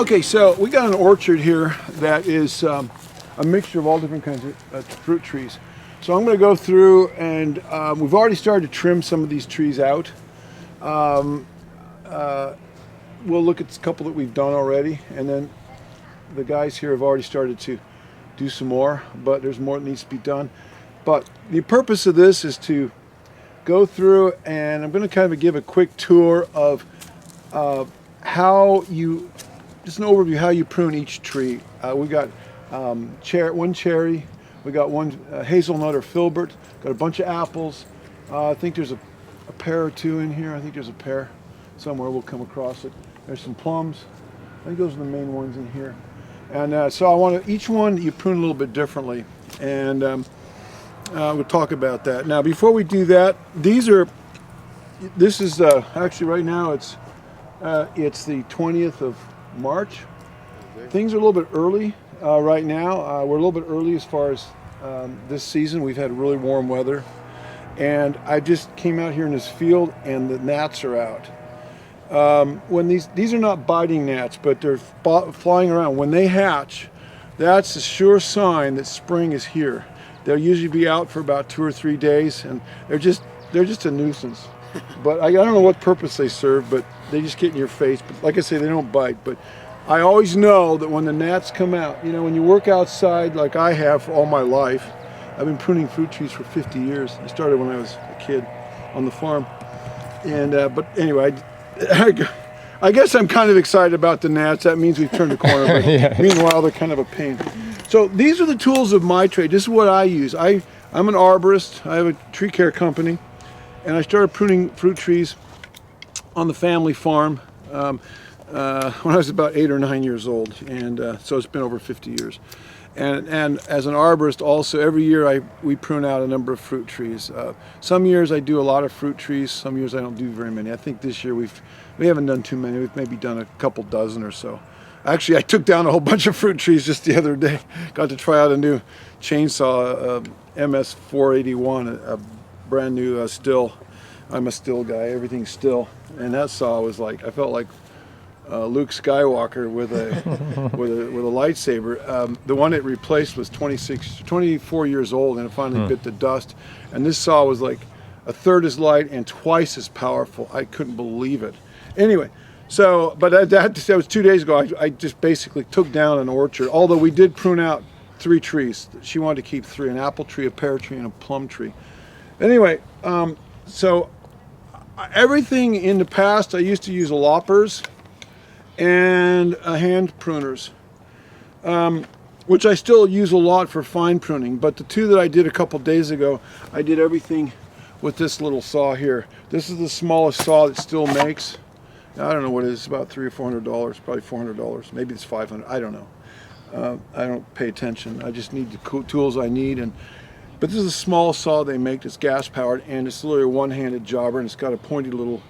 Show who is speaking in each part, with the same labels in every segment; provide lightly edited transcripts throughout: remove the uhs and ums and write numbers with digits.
Speaker 1: Okay, so we got an orchard here that is a mixture of all different kinds of fruit trees. So I'm going to go through and we've already started to trim some of these trees out. We'll look at a couple that we've done already, and then the guys here have already started to do some more, but there's more that needs to be done. But the purpose of this is to go through, and I'm going to kind of give a quick tour of how you, just an overview how you prune each tree. We got one cherry, we got one hazelnut or filbert, got a bunch of apples. I think there's a pear or two in here. I think there's a pear somewhere. We'll come across it. There's some plums. I think those are the main ones in here. And so I want to, each one you prune a little bit differently, and we'll talk about that. Now, before we do that, this is actually right now it's the 20th of March. Things are a little bit early right now. We're a little bit early as far as this season. We've had really warm weather, and I just came out here in this field, and the gnats are out. When these are not biting gnats, but they're flying around. When they hatch, that's a sure sign that spring is here. They'll usually be out for about 2 or 3 days, and they're just a nuisance. But I don't know what purpose they serve, but they just get in your face. But like I say, they don't bite. But I always know that when the gnats come out, when you work outside like I have for all my life, I've been pruning fruit trees for 50 years. I started when I was a kid on the farm. And but anyway, I guess I'm kind of excited about the gnats. That means we've turned the corner. But yeah. Meanwhile, they're kind of a pain. So these are the tools of my trade. This is what I use. I'm an arborist. I have a tree care company, and I started pruning fruit trees on the family farm when I was about 8 or 9 years old, and so it's been over 50 years. And as an arborist, also every year we prune out a number of fruit trees. Some years I do a lot of fruit trees. Some years I don't do very many. I think this year we haven't done too many. We've maybe done a couple dozen or so. Actually, I took down a whole bunch of fruit trees just the other day. Got to try out a new chainsaw, MS 481, a brand new still. I'm a still guy. Everything's still, and that saw was like, I felt like Luke Skywalker with a lightsaber. The one it replaced was 24 years old, and it finally bit the dust. And this saw was like a third as light and twice as powerful. I couldn't believe it. Anyway, so but that was 2 days ago. I just basically took down an orchard. Although we did prune out 3 trees. She wanted to keep 3: an apple tree, a pear tree, and a plum tree. Anyway, so everything in the past I used to use loppers and hand pruners, which I still use a lot for fine pruning. But the 2 that I did a couple days ago, I did everything with this little saw here. This is the smallest saw that still makes. I don't know what it is, about $300 or $400, probably $400. Maybe it's $500. I don't know. I don't pay attention. I just need the tools I need. But this is a small saw they make that's gas powered, and it's literally a one-handed jobber, and it's got a pointy little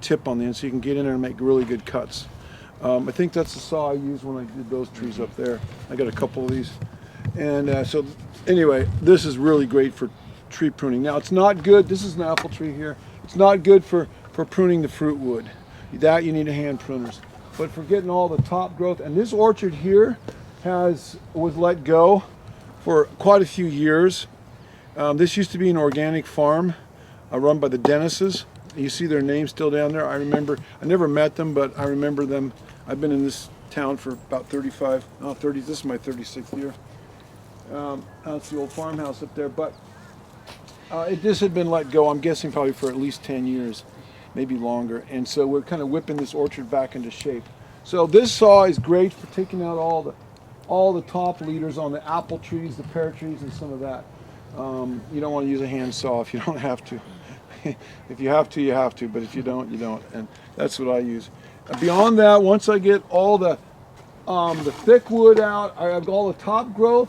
Speaker 1: tip on the end, so you can get in there and make really good cuts. I think that's the saw I used when I did those trees up there. I got a couple of these. And so anyway, this is really great for tree pruning. Now it's not good, this is an apple tree here. It's not good for pruning the fruit wood. That you need a hand pruners. But for getting all the top growth, and this orchard here was let go for quite a few years. This used to be an organic farm run by the Dennises. You see their name still down there. I never met them, but I remember them. I've been in this town for about 30, this is my 36th year. That's the old farmhouse up there, but this had been let go, I'm guessing probably for at least 10 years, maybe longer. And so we're kind of whipping this orchard back into shape. So this saw is great for taking out all the top leaders on the apple trees, the pear trees, and some of that. You don't want to use a hand saw if you don't have to. If you have to, you have to, but if you don't, you don't. And that's what I use. Beyond that, once I get all the thick wood out, I've got all the top growth,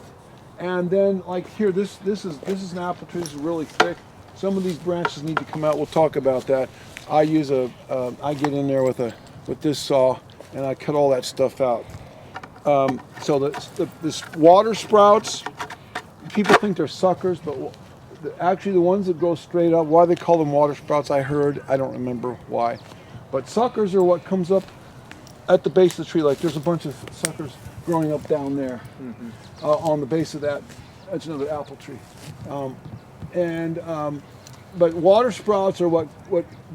Speaker 1: and then like here, this is an apple tree. This is really thick. Some of these branches need to come out. We'll talk about that. I use I get in there with this saw, and I cut all that stuff out. So this water sprouts, people think they're suckers, but actually the ones that go straight up, why they call them water sprouts, I don't remember why. But suckers are what comes up at the base of the tree, like there's a bunch of suckers growing up down there on the base of that. That's another apple tree. But water sprouts are what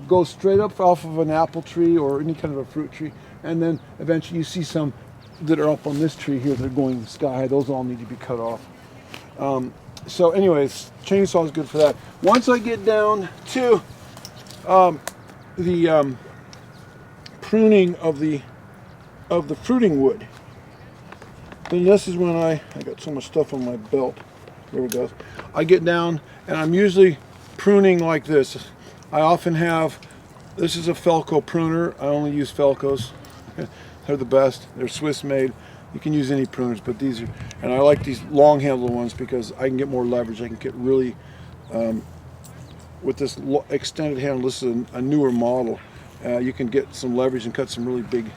Speaker 1: goes straight up off of an apple tree or any kind of a fruit tree, and then eventually you see some that are up on this tree here that are going sky high. Those all need to be cut off. So anyways, chainsaw is good for that. Once I get down to the pruning of the fruiting wood, then this is when I got so much stuff on my belt. There we go. I get down and I'm usually pruning like this. I often have, this is a Felco pruner. I only use Felcos. They're the best. They're Swiss made. You can use any pruners, but these are, and I like these long handled ones because I can get more leverage. I can get really, with this extended handle, this is a newer model. You can get some leverage and cut some really big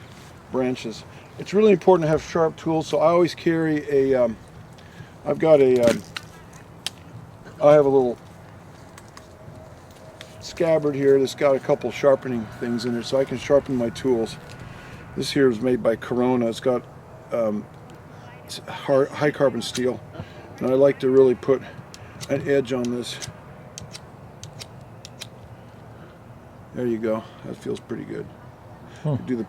Speaker 1: branches. It's really important to have sharp tools, so I always carry a, I've got a, I have a little scabbard here that's got a couple sharpening things in there so I can sharpen my tools. This here is made by Corona. It's got high carbon steel, and I like to really put an edge on this. There you go. That feels pretty good. Do the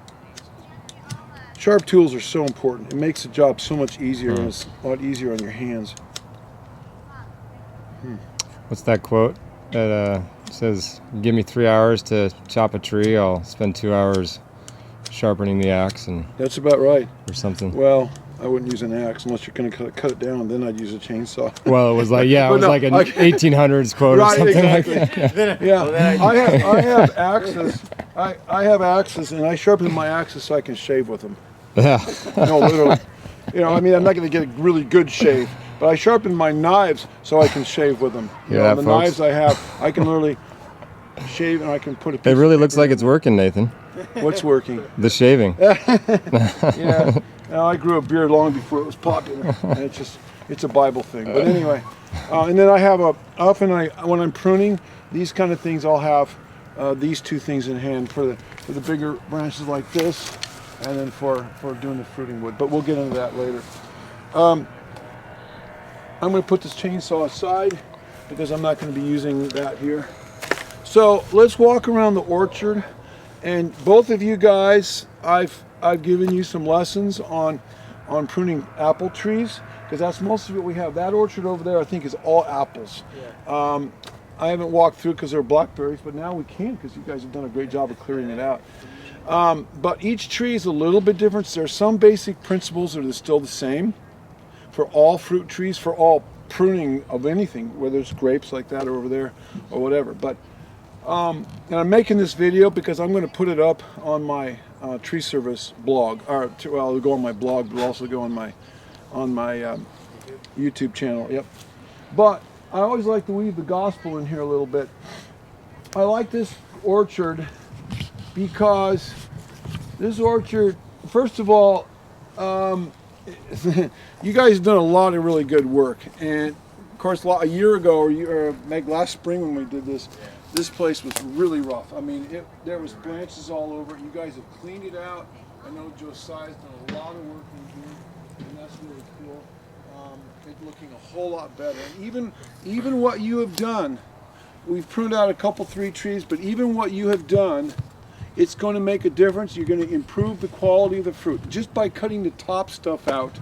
Speaker 1: sharp tools are so important. It makes the job so much easier, and it's a lot easier on your hands.
Speaker 2: What's that quote that says, "Give me 3 hours to chop a tree, I'll spend 2 hours sharpening the axe," and
Speaker 1: that's about right,
Speaker 2: or something.
Speaker 1: Well, I wouldn't use an axe unless you're going to cut it down. Then I'd use a chainsaw.
Speaker 2: Well, it was like, yeah, it was like an 1800s quote
Speaker 1: right,
Speaker 2: or something
Speaker 1: exactly.
Speaker 2: like that.
Speaker 1: Yeah, I have axes. I have axes, and I sharpen my axes so I can shave with them.
Speaker 2: Yeah.
Speaker 1: No, literally. You know, I mean, I'm not going to get a really good shave, but I sharpen my knives so I can shave with them. You know, the knives I have, I can literally shave, and I can put a piece.
Speaker 2: It really looks like it's working, Nathan.
Speaker 1: What's working?
Speaker 2: The shaving.
Speaker 1: Yeah. Now, I grew a beard long before it was popular, and it's a Bible thing. But anyway, and then I have when I'm pruning these kind of things, I'll have these two things in hand for the bigger branches like this, and then for doing the fruiting wood. But we'll get into that later. I'm going to put this chainsaw aside because I'm not going to be using that here. So let's walk around the orchard, and both of you guys, I've given you some lessons on pruning apple trees, because that's most of what we have. That orchard over there, I think, is all apples. Yeah. I haven't walked through because they're blackberries, but now we can because you guys have done a great job of clearing it out. But each tree is a little bit different. So there are some basic principles that are still the same for all fruit trees, for all pruning of anything, whether it's grapes like that or over there or whatever. But and I'm making this video because I'm going to put it up on my tree service blog. Well, it'll go on my blog, but it'll also go on my YouTube channel. Yep. But I always like to weave the gospel in here a little bit. I like this orchard because this orchard, first of all, you guys have done a lot of really good work, and of course a year ago or last spring when we did this, this place was really rough. I mean, there was branches all over it. You guys have cleaned it out. I know Josiah's done a lot of work in here, and that's really cool. It's looking a whole lot better. And even what you have done, we've pruned out 3 trees, but even what you have done, it's going to make a difference. You're going to improve the quality of the fruit just by cutting the top stuff out,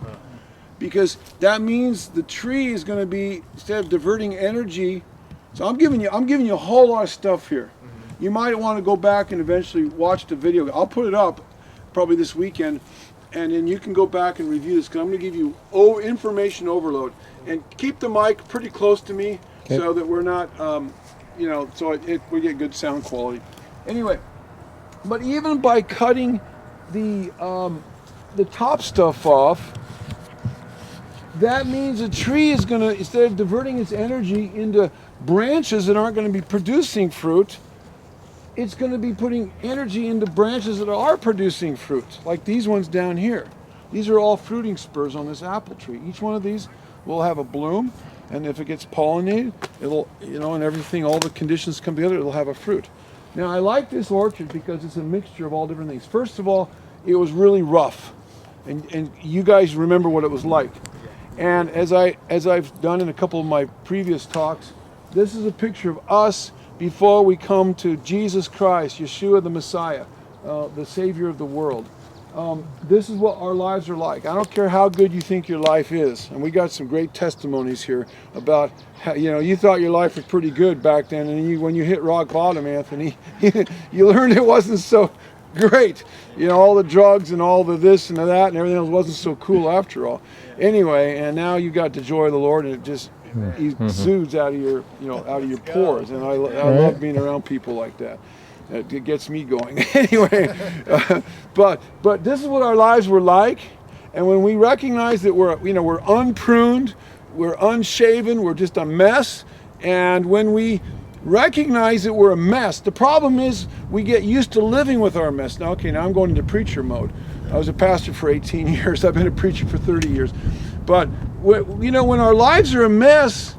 Speaker 1: because that means the tree is going to be, instead of diverting energy. So I'm giving you a whole lot of stuff here. You might want to go back and eventually watch the video. I'll put it up probably this weekend, and then you can go back and review this, because I'm going to give you information overload. And keep the mic pretty close to me, okay, so that we're not, you know, so we get good sound quality. Anyway, but even by cutting the top stuff off, that means the tree is going to, instead of diverting its energy into branches that aren't going to be producing fruit, it's going to be putting energy into branches that are producing fruit, like these ones down here. These are all fruiting spurs on this apple tree. Each one of these will have a bloom, and if it gets pollinated, it'll, you know, and everything, all the conditions come together, it'll have a fruit. Now, I like this orchard because it's a mixture of all different things. First of all, it was really rough. And you guys remember what it was like. And as I've done in a couple of my previous talks, this is a picture of us before we come to Jesus Christ, Yeshua the Messiah, the Savior of the world. This is what our lives are like. I don't care how good you think your life is. And we got some great testimonies here about how, you thought your life was pretty good back then, and when you hit rock bottom, Anthony, you learned it wasn't so great. All the drugs and all the this and the that and everything else wasn't so cool after all. Anyway, and now you got the joy of the Lord, and it just exudes out of your, out of your pores. And I love being around people like that. It gets me going. Anyway, but this is what our lives were like. And when we recognize that we're unpruned, we're unshaven, we're just a mess. And when we recognize that we're a mess, the problem is we get used to living with our mess. Now I'm going into preacher mode. I was a pastor for 18 years. I've been a preacher for 30 years. But when our lives are a mess,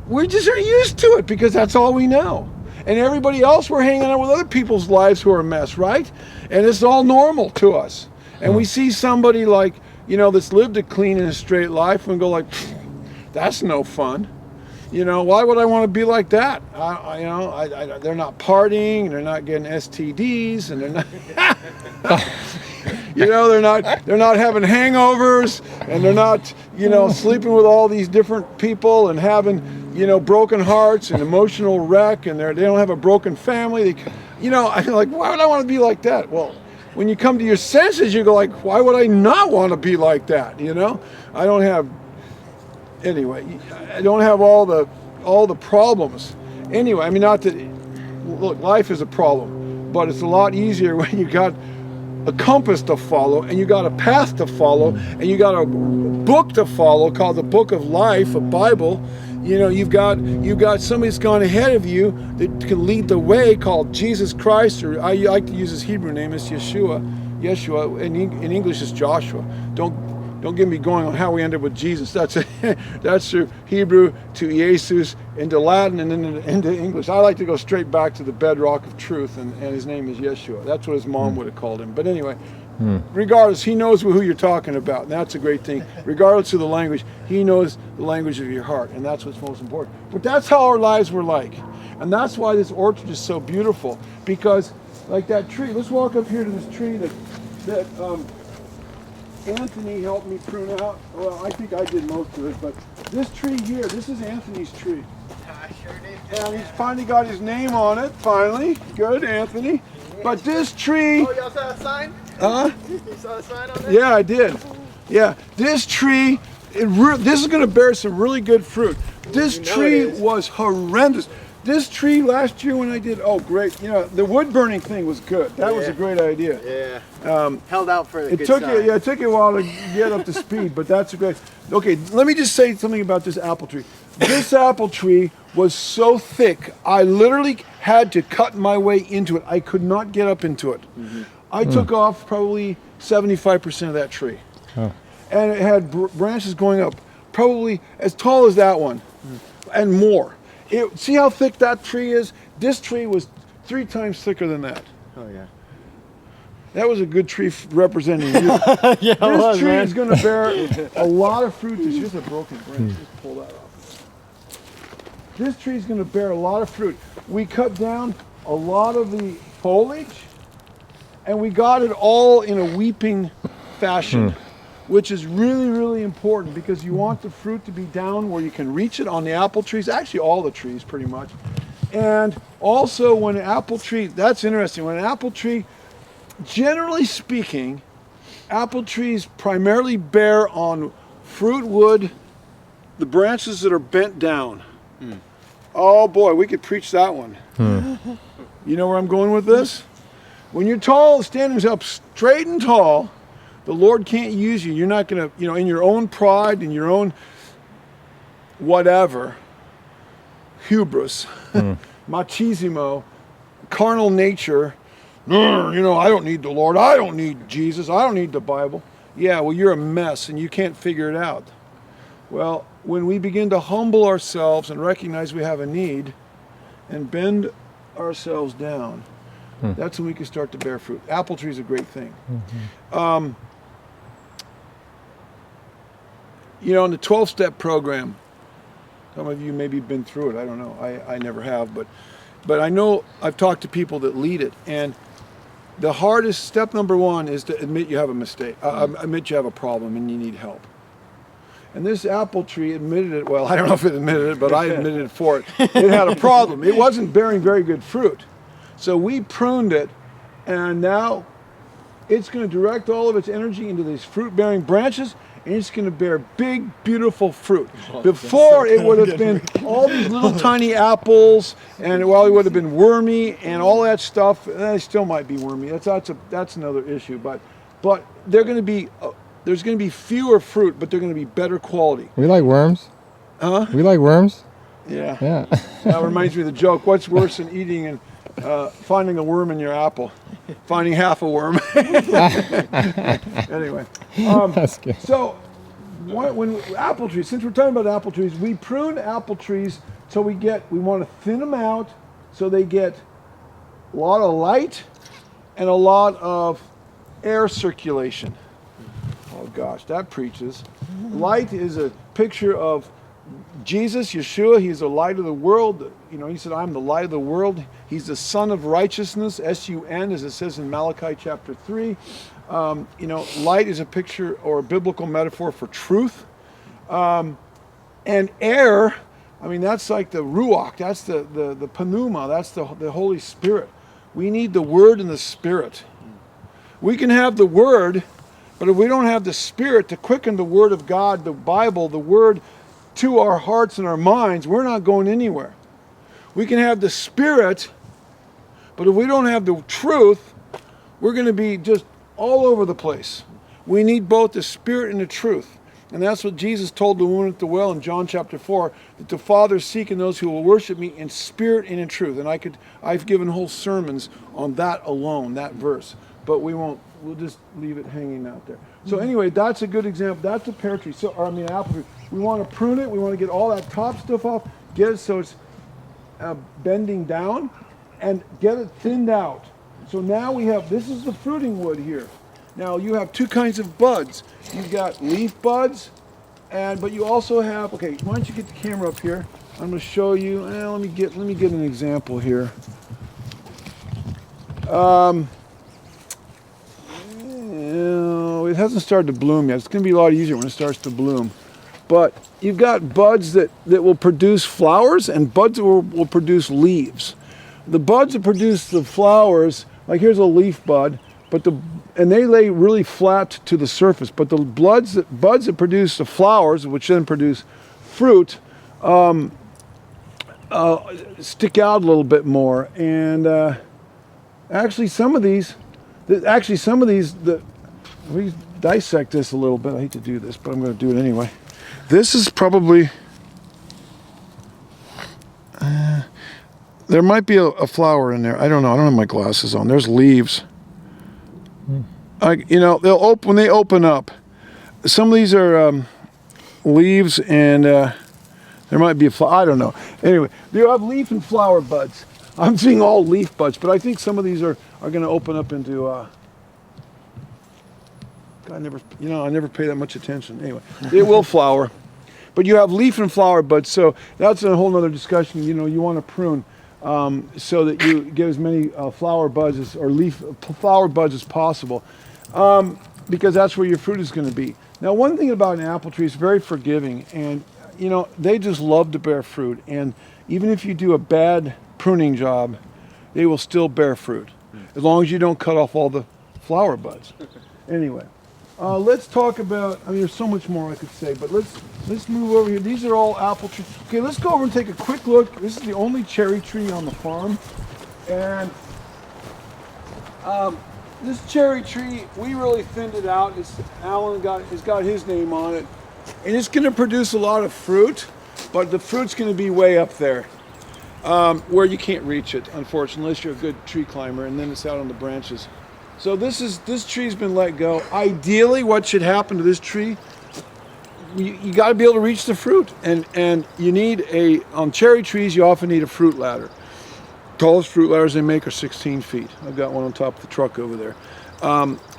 Speaker 1: we just are used to it because that's all we know. And everybody else, we're hanging out with other people's lives who are a mess, right? And it's all normal to us. And we see somebody like, that's lived a clean and a straight life and go like, that's no fun. Why would I want to be like that? They're not partying, they're not getting STDs, and they're not, they're not having hangovers, and they're not, sleeping with all these different people and having, broken hearts and emotional wreck, and they don't have a broken family. I feel like, why would I want to be like that? Well, when you come to your senses, you go like, why would I not want to be like that? I don't have all the problems. Anyway, not that, look, life is a problem, but it's a lot easier when you got a compass to follow, and you got a path to follow, and you got a book to follow called the Book of Life, a Bible. You've got somebody that's gone ahead of you that can lead the way, called Jesus Christ, or I like to use his Hebrew name, it's Yeshua. In English is Joshua. Don't get me going on how we ended with Jesus. That's through Hebrew to Jesus, into Latin, and then into English. I like to go straight back to the bedrock of truth, and his name is Yeshua. That's what his mom would have called him. But anyway, regardless, he knows who you're talking about, and that's a great thing. Regardless of the language, he knows the language of your heart, and that's what's most important. But that's how our lives were like. And that's why this orchard is so beautiful, because like that tree, let's walk up here to this tree that Anthony helped me prune out. Well, I think I did most of it, but this tree here, this is Anthony's tree.
Speaker 3: I sure did.
Speaker 1: And he's finally got his name on it, finally. Good, Anthony. But this tree...
Speaker 3: Oh, y'all saw a sign?
Speaker 1: Huh?
Speaker 3: You saw a sign on there?
Speaker 1: Yeah, I did. Yeah, this tree, this is going to bear some really good fruit. This tree was horrendous. This tree last year when I did, oh great, the wood burning thing was good. That was a great idea.
Speaker 3: Yeah. Held out for the
Speaker 1: It
Speaker 3: good
Speaker 1: took
Speaker 3: side.
Speaker 1: it took you a while to get up to speed, but that's a great. Okay, let me just say something about this apple tree. This apple tree was so thick, I literally had to cut my way into it. I could not get up into it. I took off probably 75% of that tree.
Speaker 2: Oh.
Speaker 1: And it had branches going up probably as tall as that one and more. See how thick that tree is? This tree was 3 times thicker than that.
Speaker 3: Oh, yeah.
Speaker 1: That was a good tree representing you.
Speaker 2: Yeah,
Speaker 1: This tree is going to bear a lot of fruit. There's just a broken branch. Just pull that off. This tree is going to bear a lot of fruit. We cut down a lot of the foliage, and we got it all in a weeping fashion, which is really, really important because you want the fruit to be down where you can reach it on the apple trees, actually all the trees pretty much. And also when an apple tree, that's interesting, when an apple tree, generally speaking, apple trees primarily bear on fruit wood, the branches that are bent down. Oh boy, we could preach that one. You know where I'm going with this? When you're tall, standing up straight and tall, the Lord can't use you. You're not going to, in your own pride, in your own whatever, hubris, machismo, carnal nature, I don't need the Lord. I don't need Jesus. I don't need the Bible. Yeah, well, you're a mess and you can't figure it out. Well, when we begin to humble ourselves and recognize we have a need and bend ourselves down, That's when we can start to bear fruit. Apple tree is a great thing. You know, in the 12-step program, some of you maybe been through it. I don't know. I never have, but I know I've talked to people that lead it, and the hardest step number one is to admit you have a mistake. Admit you have a problem and you need help. And this apple tree admitted it. Well, I don't know if it admitted it, but I admitted it for it. It had a problem. It wasn't bearing very good fruit. So we pruned it, and now it's going to direct all of its energy into these fruit-bearing branches, and it's going to bear big, beautiful fruit. Before, it would have been all these little tiny apples, and well, it would have been wormy and all that stuff. And it still might be wormy. That's another issue. But they're going to be there's going to be fewer fruit, but they're going to be better quality.
Speaker 2: We like worms.
Speaker 1: Huh?
Speaker 2: We like worms.
Speaker 1: Yeah.
Speaker 2: Yeah.
Speaker 1: That reminds me of the joke. What's worse than eating and finding a worm in your apple? Finding half a worm. Anyway.
Speaker 2: That's good.
Speaker 1: So, when apple trees, since we're talking about apple trees, we prune apple trees so we want to thin them out so they get a lot of light and a lot of air circulation. Oh gosh, that preaches. Light is a picture of Jesus, Yeshua. He's the light of the world. You know, he said, I'm the light of the world. He's the Son of Righteousness, S-U-N, as it says in Malachi chapter 3. You know, light is a picture or a biblical metaphor for truth. And air, I mean, that's like the Ruach. That's the Pneuma. That's the Holy Spirit. We need the Word and the Spirit. We can have the Word, but if we don't have the Spirit to quicken the Word of God, the Bible, the Word to our hearts and our minds, we're not going anywhere. We can have the Spirit, but if we don't have the truth, we're going to be just all over the place. We need both the Spirit and the truth. And that's what Jesus told the woman at the well in John chapter 4, that the Father is seeking those who will worship me in spirit and in truth. And I've given whole sermons on that alone, that verse. But we'll just leave it hanging out there. So anyway, that's a good example. That's a pear tree, apple tree. We want to prune it. We want to get all that top stuff off, get it so it's bending down, and get it thinned out. So now this is the fruiting wood here. Now you have two kinds of buds. You've got leaf buds, but you also have, okay, why don't you get the camera up here? I'm going to show you, let me get an example here. It hasn't started to bloom yet. It's going to be a lot easier when it starts to bloom. But you've got buds that will produce flowers and buds that will produce leaves. The buds that produce the flowers, like here's a leaf bud, and they lay really flat to the surface. But the buds that produce the flowers, which then produce fruit, stick out a little bit more. And actually, some of these, we dissect this a little bit. I hate to do this, but I'm going to do it anyway. This is probably, there might be a flower in there. I don't know. I don't have my glasses on. There's leaves. When they open up, some of these are leaves, and there might be a flower. I don't know. Anyway, you have leaf and flower buds. I'm seeing all leaf buds, but I think some of these are going to open up into. I never pay that much attention. Anyway, it will flower, but you have leaf and flower buds. So that's a whole other discussion. You know, you want to prune so that you get as many flower buds as possible, because that's where your fruit is going to be. Now, one thing about an apple tree is very forgiving, and you know they just love to bear fruit. And even if you do a bad pruning job, they will still bear fruit, as long as you don't cut off all the flower buds. Anyway. Let's talk about, there's so much more I could say, but let's move over here. These are all apple trees. Okay, let's go over and take a quick look. This is the only cherry tree on the farm. And this cherry tree, we really thinned it out. Alan has got his name on it. And it's going to produce a lot of fruit, but the fruit's going to be way up there, where you can't reach it, unfortunately, unless you're a good tree climber, and then it's out on the branches. So this tree's been let go. Ideally, what should happen to this tree, you got to be able to reach the fruit, and you need on cherry trees you often need a fruit ladder. Tallest fruit ladders they make are 16 feet. I've got one on top of the truck over there.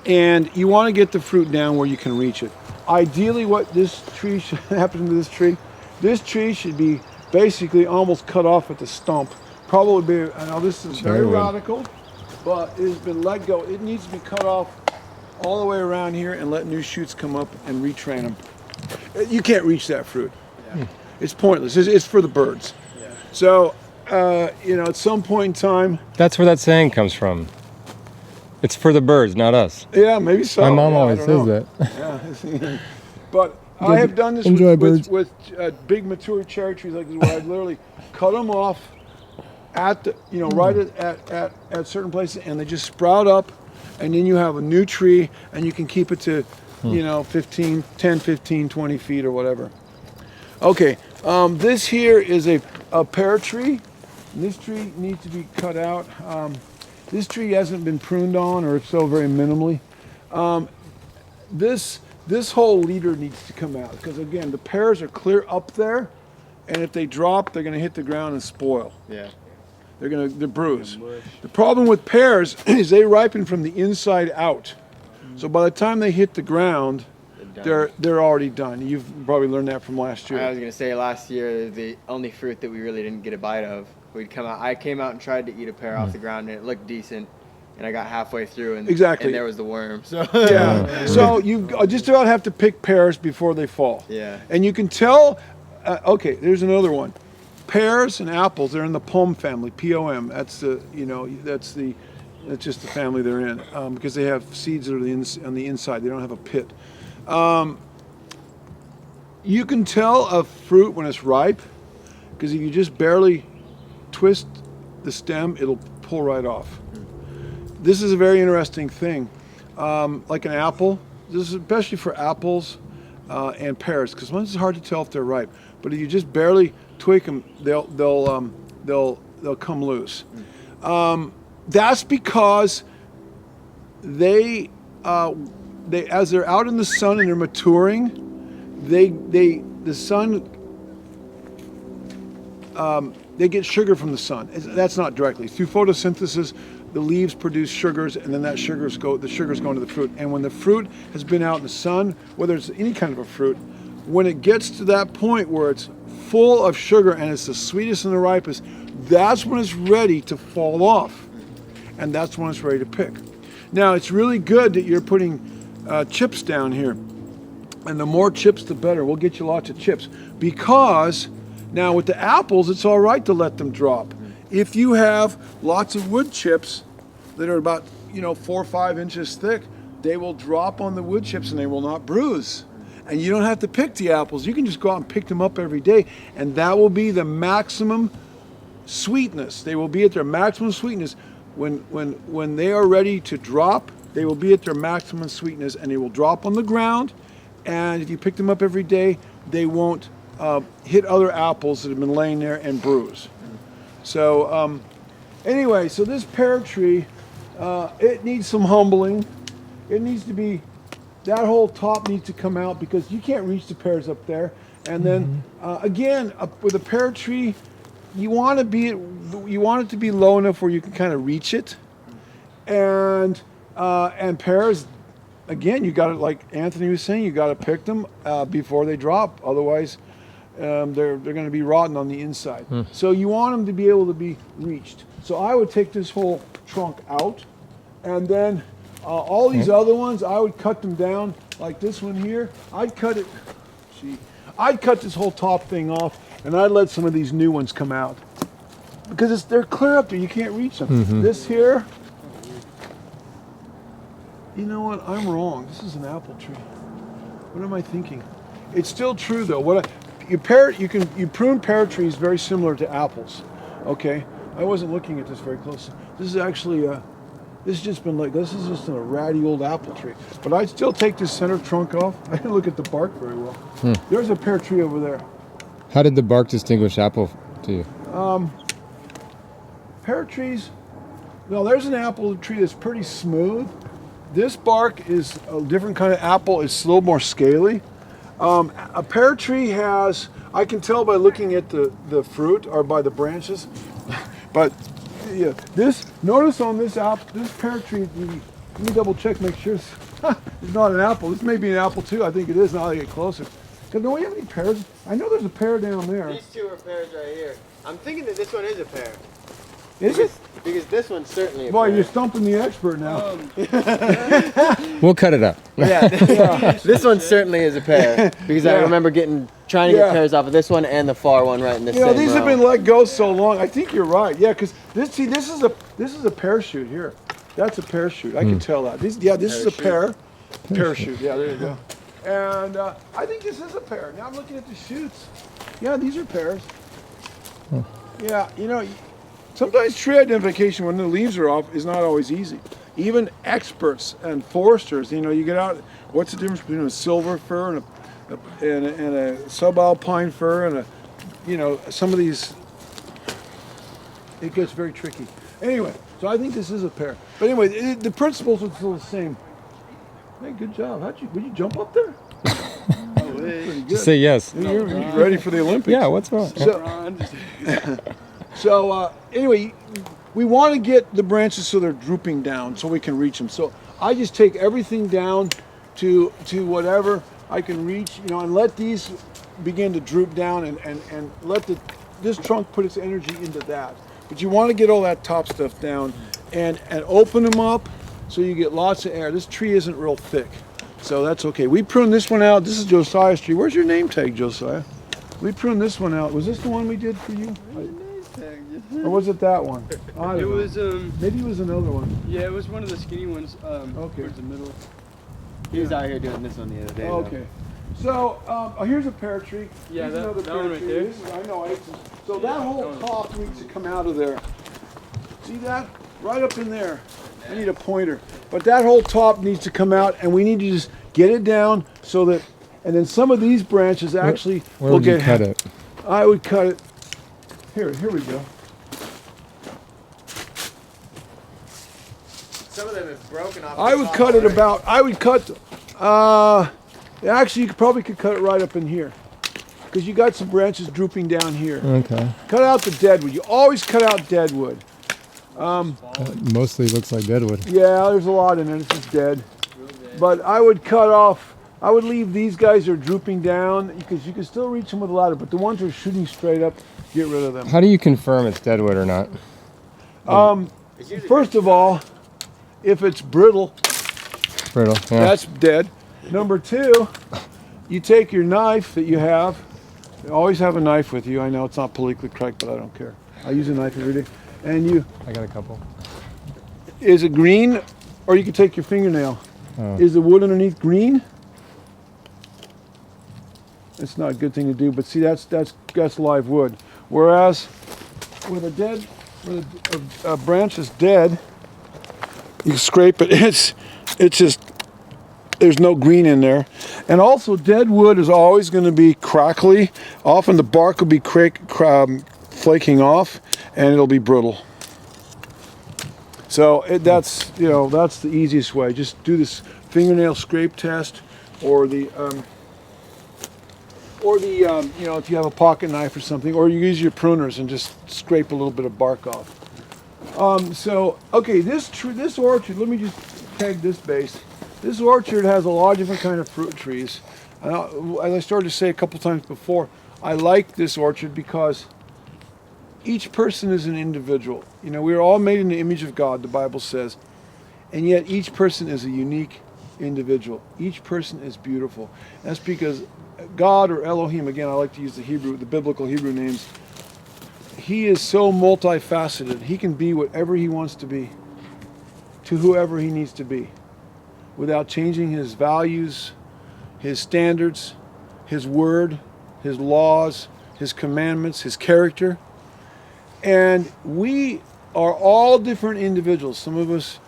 Speaker 1: And you want to get the fruit down where you can reach it. Ideally, what this tree should happen to this tree should be basically almost cut off at the stump. Probably be, I know this is very
Speaker 2: Cherry wood.
Speaker 1: radical, but it has been let go. It needs to be cut off all the way around here and let new shoots come up and retrain them. You can't reach that fruit.
Speaker 3: Yeah.
Speaker 1: It's pointless. It's for the birds.
Speaker 3: Yeah.
Speaker 1: So, at some point in time,
Speaker 2: That's where that saying comes from. It's for the birds, not us.
Speaker 1: yeah, maybe so.
Speaker 2: My mom
Speaker 1: Yeah, I
Speaker 2: always
Speaker 1: don't
Speaker 2: says
Speaker 1: know.
Speaker 2: that.
Speaker 1: Yeah. But I have done this
Speaker 2: Enjoy
Speaker 1: with,
Speaker 2: birds.
Speaker 1: with big mature cherry trees like this, where I literally cut them off at the, right at certain places, and they just sprout up, and then you have a new tree, and you can keep it to, 10, 15, 20 feet or whatever. Okay, this here is a pear tree. This tree needs to be cut out. This tree hasn't been pruned on, or if so, very minimally. This whole leader needs to come out because, again, the pears are clear up there, and if they drop, they're going to hit the ground and spoil.
Speaker 3: Yeah.
Speaker 1: They're bruise. The problem with pears is they ripen from the inside out. So by the time they hit the ground, they're already done. You've probably learned that from last
Speaker 3: I
Speaker 1: year.
Speaker 3: was gonna say last year the only fruit that we really didn't get a bite of. I came out and tried to eat a pear off the ground and it looked decent, and I got halfway through and
Speaker 1: Exactly.
Speaker 3: and there was the worm. So
Speaker 1: Yeah. So you just about have to pick pears before they fall.
Speaker 3: Yeah.
Speaker 1: And you can tell. Okay, there's another one. Pears and apples. They're in the Plum family. POM. That's just the family they're in because they have seeds that are on the inside. They don't have a pit. You can tell a fruit when it's ripe because if you just barely twist the stem, it'll pull right off. This is a very interesting thing. Like an apple, this is especially for apples and pears because sometimes it's hard to tell if they're ripe. But if you just barely tweak them, they'll come loose. That's because they as they're out in the sun and they're maturing, the sun they get sugar from the sun. That's not directly through photosynthesis. The leaves produce sugars, and then the sugars go into the fruit. And when the fruit has been out in the sun, whether it's any kind of a fruit, when it gets to that point where it's full of sugar and it's the sweetest and the ripest, that's when it's ready to fall off, and that's when it's ready to pick. Now, it's really good that you're putting chips down here, and the more chips, the better. We'll get you lots of chips because now with the apples, it's all right to let them drop. If you have lots of wood chips that are about 4 or 5 inches thick, they will drop on the wood chips and they will not bruise. And you don't have to pick the apples. You can just go out and pick them up every day, and that will be the maximum sweetness. They will be at their maximum sweetness. When they are ready to drop, they will be at their maximum sweetness, and they will drop on the ground. And if you pick them up every day, they won't hit other apples that have been laying there and bruise. So anyway, so this pear tree, it needs some humbling. It needs to be, that whole top needs to come out because you can't reach the pears up there. And then again, with a pear tree, you want it to be low enough where you can kind of reach it. And pears, again, you got to, like Anthony was saying, you got to pick them before they drop. Otherwise, they're going to be rotten on the inside. So you want them to be able to be reached. So I would take this whole trunk out, and then all these other ones, I would cut them down like this one here. I'd cut this whole top thing off, and I'd let some of these new ones come out because they're clear up there. You can't reach them. This here, you know what? I'm wrong. This is an apple tree. What am I thinking? It's still true though. You prune pear trees very similar to apples. Okay, I wasn't looking at this very closely. This is actually this is just a ratty old apple tree. But I'd still take this center trunk off. I didn't look at the bark very well. There's a pear tree over there.
Speaker 2: How did the bark distinguish apple to you?
Speaker 1: Pear trees. Well, there's an apple tree that's pretty smooth. This bark is a different kind of apple. It's a little more scaly. A pear tree has, I can tell by looking at the fruit or by the branches, but Yeah. Notice on this pear tree. Let me double check, make sure it's not an apple. This may be an apple too. I think it is. Now I get closer. Cause don't we have any pears? I know there's a pear down there.
Speaker 3: These two are pears right here. I'm thinking that this one is a pear.
Speaker 1: Is it?
Speaker 3: Because this one's certainly a
Speaker 1: Boy,
Speaker 3: pear.
Speaker 1: you're stumping the expert now.
Speaker 2: We'll cut it up.
Speaker 3: Yeah, this one certainly is a pear. Because I
Speaker 1: Yeah.
Speaker 3: remember trying to
Speaker 1: Yeah.
Speaker 3: get pears off of this one and the far one right in this
Speaker 1: You know,
Speaker 3: same
Speaker 1: these have
Speaker 3: row.
Speaker 1: been let go so long. I think you're right. Yeah, because this is a pear shoot here. That's a pear shoot. I can tell that. This is a pear. Pear shoot. Yeah, there you go. And I think this is a pear. Now I'm looking at the shoots. Yeah, these are pears. Yeah, you know, sometimes tree identification when the leaves are off is not always easy. Even experts and foresters, you know, you get out. What's the difference between a silver fir and a subalpine fir and some of these? It gets very tricky. Anyway, so I think this is a pear. But anyway, the principles are still the same. Hey, good job. Would you jump up there? Pretty good.
Speaker 2: Just say yes.
Speaker 1: You're ready for the Olympics.
Speaker 2: Yeah, what's wrong?
Speaker 1: So anyway, we want to get the branches so they're drooping down so we can reach them. So I just take everything down to whatever I can reach, you know, and let these begin to droop down and let this trunk put its energy into that. But you want to get all that top stuff down and open them up so you get lots of air. This tree isn't real thick, so that's okay. We pruned this one out. This is Josiah's tree. Where's your name tag, Josiah? We pruned this one out. Was this the one we did for you? Or was it that one? I don't
Speaker 4: It
Speaker 1: know.
Speaker 4: was
Speaker 1: Maybe it was another one.
Speaker 4: yeah, it was one of the skinny ones.
Speaker 1: Okay.
Speaker 4: Towards the middle.
Speaker 3: He was out here doing this one the other day. though.
Speaker 1: Okay. So here's a pear tree.
Speaker 4: Yeah,
Speaker 1: Here's
Speaker 4: that-
Speaker 1: another
Speaker 4: that
Speaker 1: pear
Speaker 4: one right
Speaker 1: tree.
Speaker 4: there.
Speaker 1: This is, I know. So that whole top needs to come out of there. See that? Right up in there. I need a pointer. But that whole top needs to come out, and we need to just get it down so that, and then some of these branches actually
Speaker 2: Where
Speaker 1: will
Speaker 2: would you
Speaker 1: get.
Speaker 2: cut it?
Speaker 1: I would cut it. Here we go.
Speaker 3: Some of them have broken off.
Speaker 1: I would cut it about. Actually, you probably could cut it right up in here, because you got some branches drooping down here.
Speaker 2: Okay.
Speaker 1: Cut out the deadwood. You always cut out deadwood.
Speaker 2: That mostly looks like deadwood.
Speaker 1: Yeah, there's a lot in it. It's just dead. But I would cut off. I would leave these guys that are drooping down because you can still reach them with a ladder. But the ones that are shooting straight up, get rid of them.
Speaker 2: How do you confirm it's deadwood or not?
Speaker 1: First of all, if it's brittle,
Speaker 2: Brittle. Yeah.
Speaker 1: that's dead. Number two, you take your knife that you have. You always have a knife with you. I know it's not politically correct, but I don't care. I use a knife every day. And
Speaker 2: I got a couple.
Speaker 1: is it green, or you can take your fingernail.
Speaker 2: Oh.
Speaker 1: Is the wood underneath green? It's not a good thing to do, but see, that's live wood. Whereas when a branch is dead, you scrape it. It's just there's no green in there. And also, dead wood is always going to be crackly. Often the bark will be flaking off, and it'll be brittle. So that's the easiest way. Just do this fingernail scrape test, or the if you have a pocket knife or something, or you use your pruners and just scrape a little bit of bark off. This orchard. Let me just tag this base. This orchard has a lot of different kind of fruit trees. As I started to say a couple times before, I like this orchard because each person is an individual. You know, we are all made in the image of God, the Bible says, and yet each person is a unique individual. Each person is beautiful. That's because God, or Elohim, again, I like to use the biblical Hebrew names. He is so multifaceted. He can be whatever he wants to be, to whoever he needs to be, without changing his values, his standards, his word, his laws, his commandments, his character. And we are all different individuals. Some of us,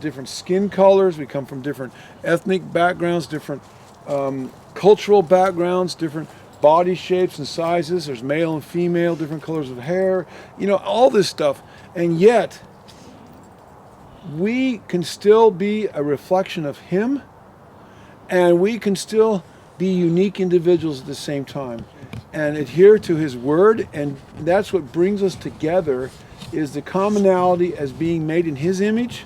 Speaker 1: different skin colors. We come from different ethnic backgrounds, different cultural backgrounds, different body shapes and sizes. There's male and female, different colors of hair. All this stuff. And yet, we can still be a reflection of Him, and we can still be unique individuals at the same time and adhere to His word, and that's what brings us together is the commonality as being made in his image,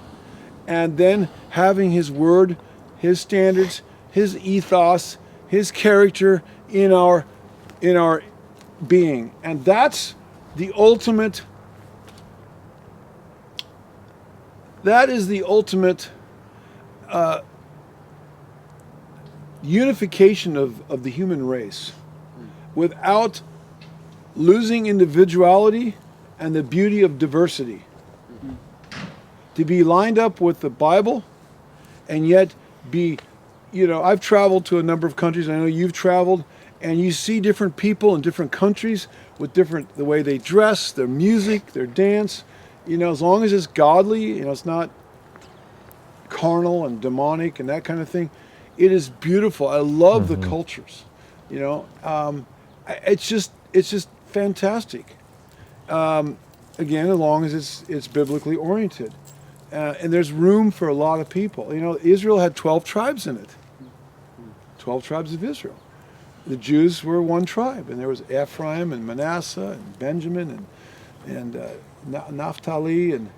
Speaker 1: and then having his word, his standards, his ethos, his character in our being. And that's the ultimate, that is the ultimate unification of the human race, without losing individuality and the beauty of diversity. To be lined up with the Bible and yet be, I've traveled to a number of countries, I know you've traveled, and you see different people in different countries with different, the way they dress, their music, their dance, as long as it's godly, it's not carnal and demonic and that kind of thing, it is beautiful. I love the cultures, it's just fantastic. Again, as long as it's biblically oriented. And there's room for a lot of people. Israel had 12 tribes in it. 12 tribes of Israel. The Jews were one tribe, and there was Ephraim and Manasseh and Benjamin and Naphtali and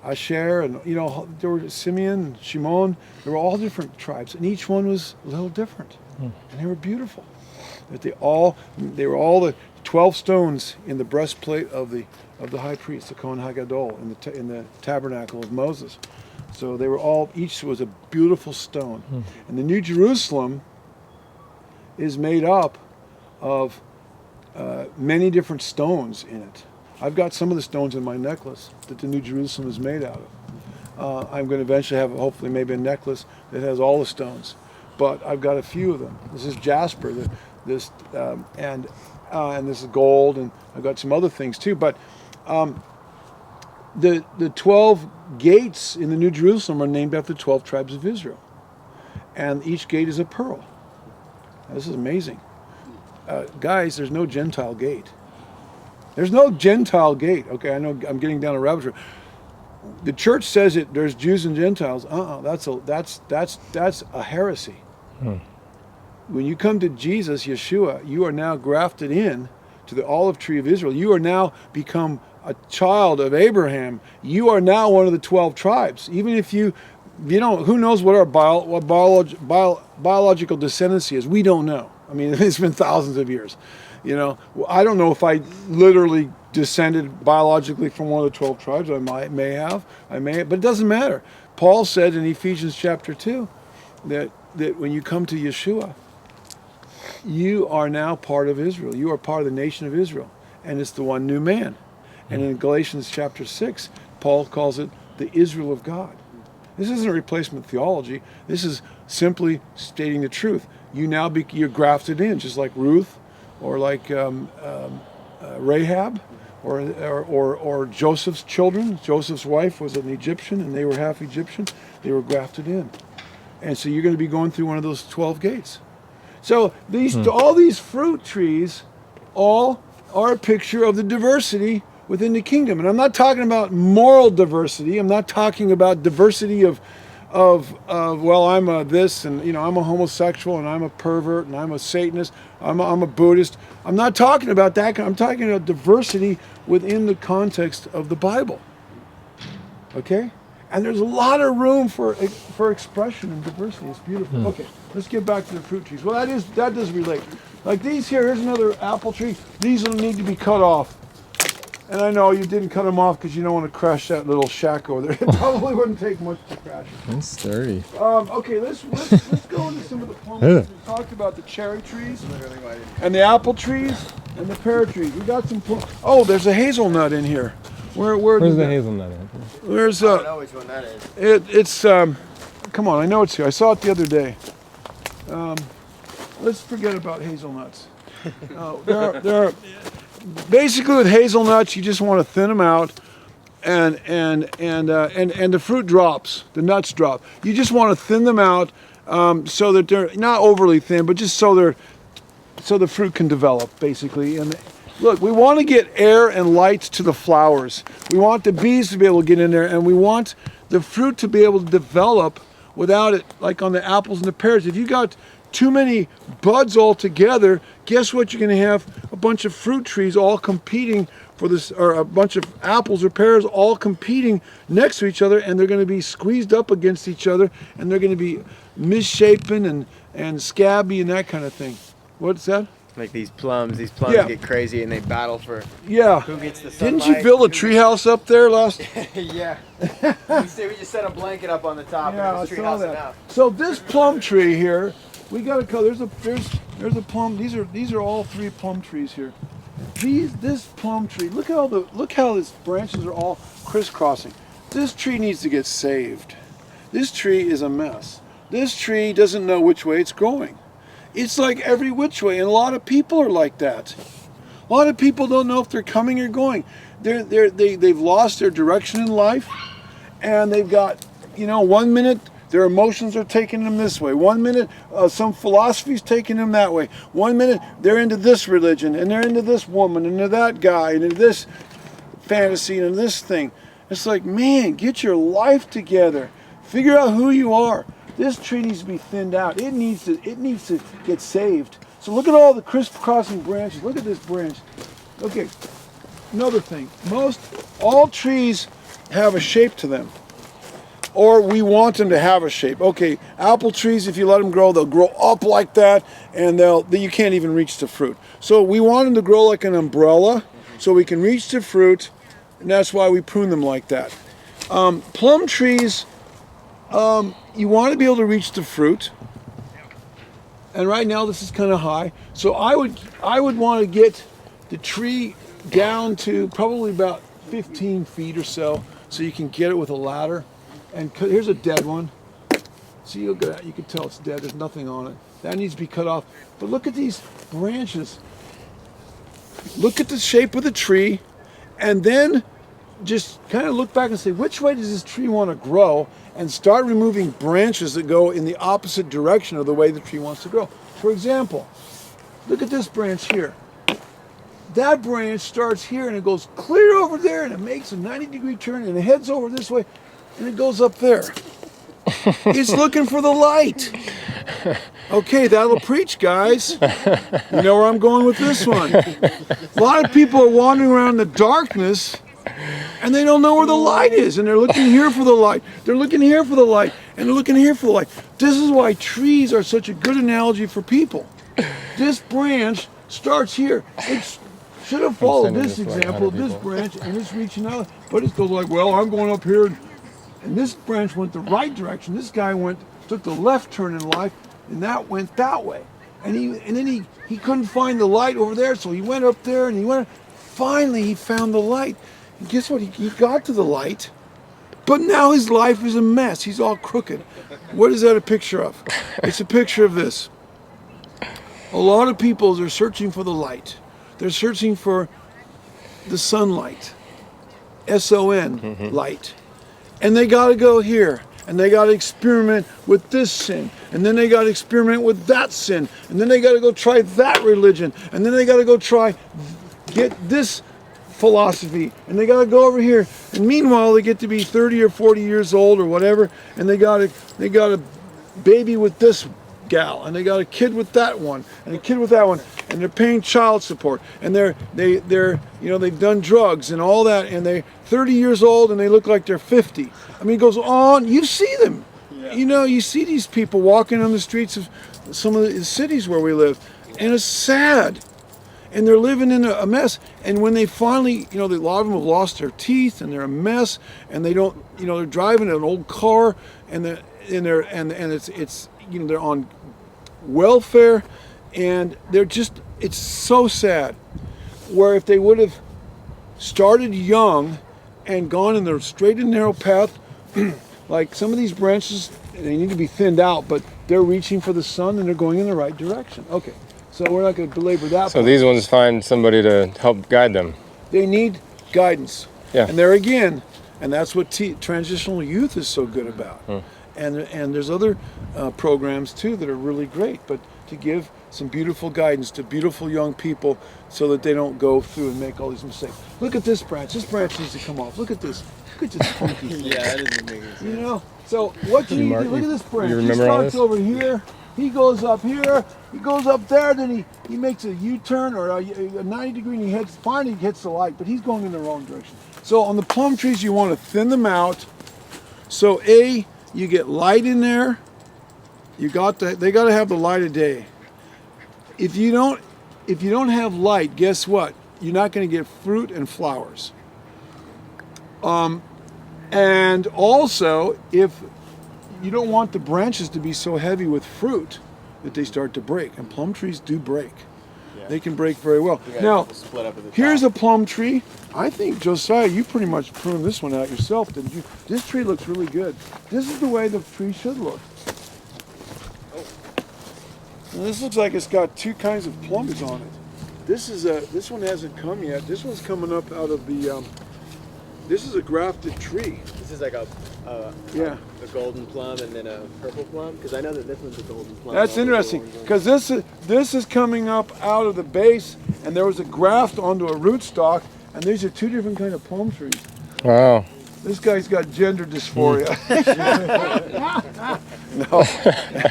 Speaker 1: Asher, and there were Simeon and Shimon. There were all different tribes, and each one was a little different, and they were beautiful. But they were all the 12 stones in the breastplate of the high priest, the Kohen Hagadol, in the tabernacle of Moses. So they were all, each was a beautiful stone. And the New Jerusalem is made up of many different stones in it. I've got some of the stones in my necklace that the New Jerusalem is made out of. I'm going to eventually have, hopefully, maybe a necklace that has all the stones. But I've got a few of them. This is jasper, and this is gold, and I've got some other things too. But the 12 gates in the New Jerusalem are named after the 12 tribes of Israel, and each gate is a pearl. Now, this is amazing, guys. There's no Gentile gate. There's no Gentile gate. Okay, I know I'm getting down a rabbit trail. The church says it. There's Jews and Gentiles. That's a heresy. When you come to Jesus, Yeshua, you are now grafted in to the olive tree of Israel. You are now become a child of Abraham. You are now one of the 12 tribes. Even if who knows what our biological descendancy is? We don't know. I mean, it's been thousands of years. I don't know if I literally descended biologically from one of the 12 tribes. I may have, but it doesn't matter. Paul said in Ephesians chapter 2 that when you come to Yeshua, you are now part of Israel. You are part of the nation of Israel, and it's the one new man. And in Galatians chapter 6, Paul calls it the Israel of God. This isn't a replacement theology. This is simply stating the truth. You're grafted in, just like Ruth, or like Rahab, or Joseph's children. Joseph's wife was an Egyptian, and they were half Egyptian. They were grafted in. And so you're going to be going through one of those 12 gates. So all these fruit trees all are a picture of the diversity within the kingdom. And I'm not talking about moral diversity. I'm not talking about diversity of well, I'm a this, and I'm a homosexual, and I'm a pervert, and I'm a Satanist, I'm a Buddhist. I'm not talking about that. I'm talking about diversity within the context of the Bible. Okay? And there's a lot of room for expression and diversity. It's beautiful. Okay, let's get back to the fruit trees. Well, that does relate. Like these here, here's another apple tree. These will need to be cut off. And I know you didn't cut them off because you don't want to crash that little shack over there. It probably wouldn't take much to crash it.
Speaker 2: It's sturdy.
Speaker 1: Okay, let's go into some of the plum trees. We talked about the cherry trees and the apple trees and the pear trees. We got some plum. Oh, there's a hazelnut in here. Where's
Speaker 2: the hazelnut at?
Speaker 1: Where's
Speaker 3: I don't know which one that is.
Speaker 1: It's come on, I know it's here. I saw it the other day. Let's forget about hazelnuts. There are basically with hazelnuts, you just want to thin them out, and the fruit drops, the nuts drop. You just want to thin them out so that they're not overly thin, but just so the fruit can develop, basically. And look, we want to get air and light to the flowers. We want the bees to be able to get in there, and we want the fruit to be able to develop without it, like on the apples and the pears. If you got too many buds all together, guess what? You're going to have a bunch of fruit trees all competing for this, or a bunch of apples or pears all competing next to each other, and they're going to be squeezed up against each other, and they're going to be misshapen and scabby and that kind of thing. What's that?
Speaker 3: Like these plums
Speaker 1: Yeah.
Speaker 3: get crazy and they battle for
Speaker 1: Yeah.
Speaker 3: who gets the
Speaker 1: Didn't
Speaker 3: sunlight.
Speaker 1: you build a treehouse up there last?
Speaker 3: Yeah. We just set a blanket up on the top.
Speaker 1: Yeah, I
Speaker 3: and it was
Speaker 1: saw
Speaker 3: treehouse
Speaker 1: that.
Speaker 3: enough.
Speaker 1: So this plum tree here, we got to color. There's a plum. These are all 3 plum trees here. This plum tree. Look how these branches are all crisscrossing. This tree needs to get saved. This tree is a mess. This tree doesn't know which way it's going. It's like every which way, and a lot of people are like that. A lot of people don't know if they're coming or going. They've lost their direction in life, and they've got, 1 minute their emotions are taking them this way. 1 minute some philosophy's taking them that way. 1 minute they're into this religion, and they're into this woman, and into that guy, and into this fantasy, and this thing. It's like, man, get your life together. Figure out who you are. This tree needs to be thinned out. It needs to get saved. So look at all the crisscrossing branches. Look at this branch. Okay, another thing. All trees have a shape to them, or we want them to have a shape. Okay, apple trees, if you let them grow, they'll grow up like that, and you can't even reach the fruit. So we want them to grow like an umbrella, so we can reach the fruit, and that's why we prune them like that. Plum trees. You want to be able to reach the fruit, and right now this is kind of high, so I would want to get the tree down to probably about 15 feet or so you can get it with a ladder. And here's a dead one. See, you can tell it's dead. There's nothing on it. That needs to be cut off. But look at these branches. Look at the shape of the tree, and then just kind of look back and say, which way does this tree want to grow? And start removing branches that go in the opposite direction of the way the tree wants to grow. For example, look at this branch here. That branch starts here and it goes clear over there, and it makes a 90-degree turn, and it heads over this way, and it goes up there. It's looking for the light. Okay, that'll preach, guys. You know where I'm going with this one. A lot of people are wandering around in the darkness, and they don't know where the light is, and they're looking here for the light. They're looking here for the light, and they're looking here for the light. This is why trees are such a good analogy for people. This branch starts here. It should have followed this example of this branch, and it's reaching out, but it goes like, well, I'm going up here, and this branch went the right direction. This guy took the left turn in life, and that went that way. And then he couldn't find the light over there, so he went up there, and finally he found the light. And guess what? He got to the light, but now his life is a mess. He's all crooked. What is that a picture of? It's a picture of this. A lot of people are searching for the light. They're searching for the sunlight, S-O-N, light. And they got to go here, and they got to experiment with this sin, and then they got to experiment with that sin, and then they got to go try that religion, and then they got to go get this philosophy, and they got to go over here. And meanwhile, they get to be 30 or 40 years old or whatever, and they got a baby with this gal, and they got a kid with that one, and a kid with that one, and they're paying child support, and they've done drugs and all that, and they're 30 years old and they look like they're 50. I mean, it goes on. You see them. Yeah. You see these people walking on the streets of some of the cities where we live, and it's sad. And they're living in a mess. And when they finally, a lot of them have lost their teeth, and they're a mess, and they don't, they're driving an old car, and they're on welfare, and it's so sad. Where if they would have started young and gone in the straight and narrow path, like some of these branches, they need to be thinned out, but they're reaching for the sun and they're going in the right direction. Okay, so we're not going to belabor that.
Speaker 2: So these ones find somebody to help guide them.
Speaker 1: They need guidance.
Speaker 2: Yeah.
Speaker 1: And there again, and that's what transitional youth is so good about. And there's other programs too that are really great, but to give some beautiful guidance to beautiful young people so that they don't go through and make all these mistakes. Look at this branch. This branch needs to come off. Look at this. Look at this funky thing.
Speaker 3: Yeah, that doesn't make sense.
Speaker 1: So what do you do? Look at this branch.
Speaker 2: You
Speaker 1: It
Speaker 2: remember all
Speaker 1: starts
Speaker 2: this?
Speaker 1: over here, he goes up here, he goes up there, then he makes a U-turn or a 90-degree, and he finally hits the light, but he's going in the wrong direction. So on the plum trees, you want to thin them out. So you get light in there. They got to have the light of day. If you don't have light, guess what? You're not going to get fruit and flowers. And also, if you don't want the branches to be so heavy with fruit that they start to break, and plum trees do break. Yeah. They can break very well. Now, split up at the here's top. A plum tree. I think, Josiah, you pretty much pruned this one out yourself, didn't you? This tree looks really good. This is the way the tree should look. And this looks like it's got two kinds of plums on it. This one hasn't come yet. This one's coming up out of the. This is a grafted tree.
Speaker 3: This is like a golden plum and then a purple plum, because I know that this one's a golden plum.
Speaker 1: That's interesting, because this is coming up out of the base, and there was a graft onto a rootstock, and these are two different kind of plum trees.
Speaker 2: Wow.
Speaker 1: This guy's got gender dysphoria. No,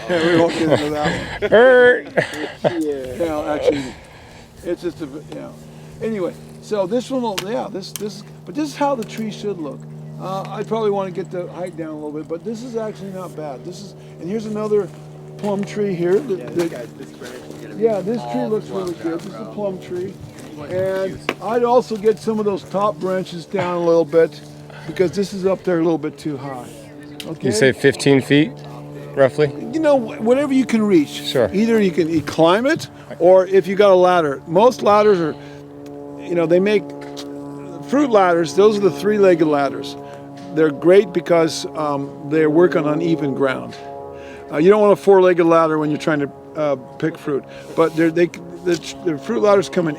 Speaker 1: we won't get into that one. Yeah, actually, it's just Anyway, so this one will, but this is how the tree should look. I'd probably want to get the height down a little bit, but this is actually not bad. And here's another plum tree here. This tree looks really good. This is a plum tree. And I'd also get some of those top branches down a little bit, because this is up there a little bit too high. Okay?
Speaker 2: You say 15 feet, roughly?
Speaker 1: Whatever you can reach.
Speaker 2: Sure.
Speaker 1: Either you can climb it, or if you got a ladder. Most ladders are, they make fruit ladders. Those are the three-legged ladders. They're great because they work on uneven ground. You don't want a four-legged ladder when you're trying to pick fruit. But the fruit ladders come in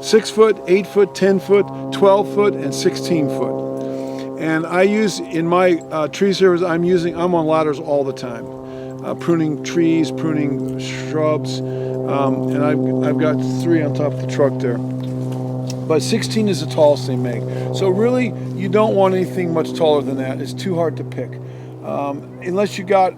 Speaker 1: 6 foot, 8 foot, 10 foot, 12 foot, and 16 foot. And I use, in my tree service, I'm on ladders all the time. Pruning trees, pruning shrubs, and I've got 3 on top of the truck there. But 16 is the tallest they make. So really, you don't want anything much taller than that. It's too hard to pick. Unless you got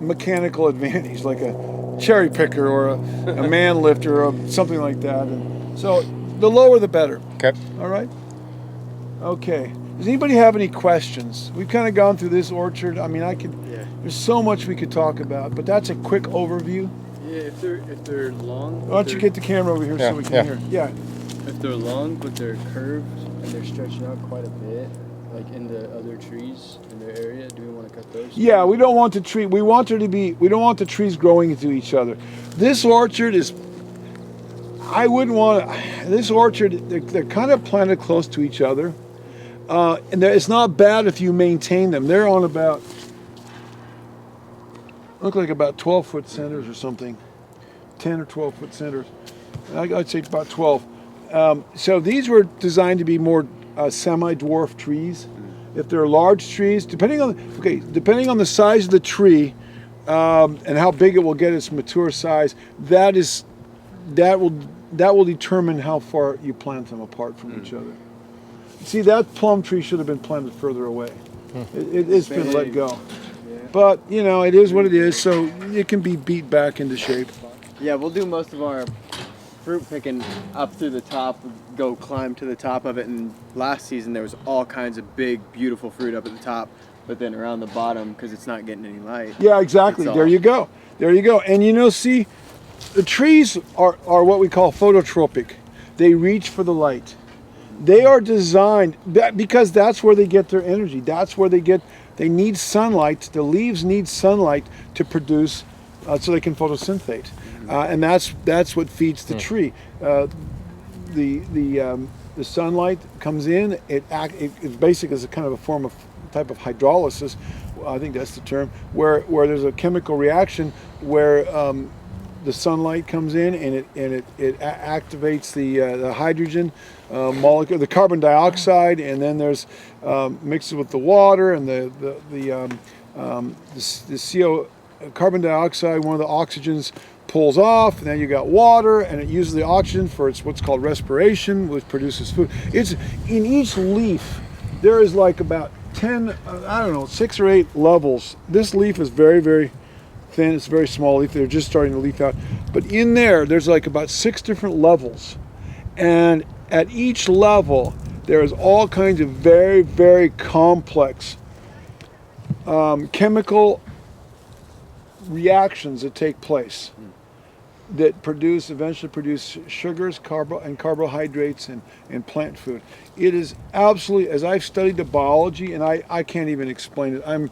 Speaker 1: mechanical advantage, like a cherry picker or a man lifter or something like that. And so the lower the better.
Speaker 2: Okay.
Speaker 1: All right? Okay. Does anybody have any questions? We've kind of gone through this orchard. I mean, there's so much we could talk about, but that's a quick overview.
Speaker 4: Yeah, if they're long.
Speaker 1: Why don't you get the camera over here so we can hear? Yeah.
Speaker 4: If they're long but they're curved and they're stretching out quite a bit, like in the other trees in their area, do we want to cut those?
Speaker 1: Yeah, we don't want the tree. We don't want the trees growing into each other. This orchard is. I wouldn't want this orchard. They're kind of planted close to each other, and it's not bad if you maintain them. They're on look like about 12-foot centers or something, 10 or 12-foot centers. I'd say about 12. So these were designed to be more semi-dwarf trees. If they're large trees, depending on the size of the tree and how big it will get its mature size, that will determine how far you plant them apart from each other. See, that plum tree should have been planted further away. It's been let go. But it is what it is. So it can be beat back into shape.
Speaker 3: Yeah, we'll do most of our fruit picking up through the top, go climb to the top of it, and last season there was all kinds of big, beautiful fruit up at the top, but then around the bottom, because it's not getting any light.
Speaker 1: Yeah, exactly. There you go. And see, the trees are what we call phototropic. They reach for the light. They are designed because that's where they get their energy. That's where they need sunlight. The leaves need sunlight to produce, so they can photosynthate. And that's what feeds the tree. The sunlight comes in. It basically is a kind of a type of hydrolysis. I think that's the term. Where there's a chemical reaction where the sunlight comes in and it activates the hydrogen molecule, the carbon dioxide, and then there's mixes with the water and the carbon dioxide. One of the oxygens pulls off, and then you got water, and it uses the oxygen for what's called respiration, which produces food. It's in each leaf there is like about 6 or 8 levels. This leaf is very, very thin. It's a very small leaf. They're just starting to leaf out. But in there's like about 6 different levels. And at each level, there's all kinds of very, very complex chemical reactions that take place that eventually produce sugars, and carbohydrates and plant food. It is absolutely, as I've studied the biology, and I can't even explain it.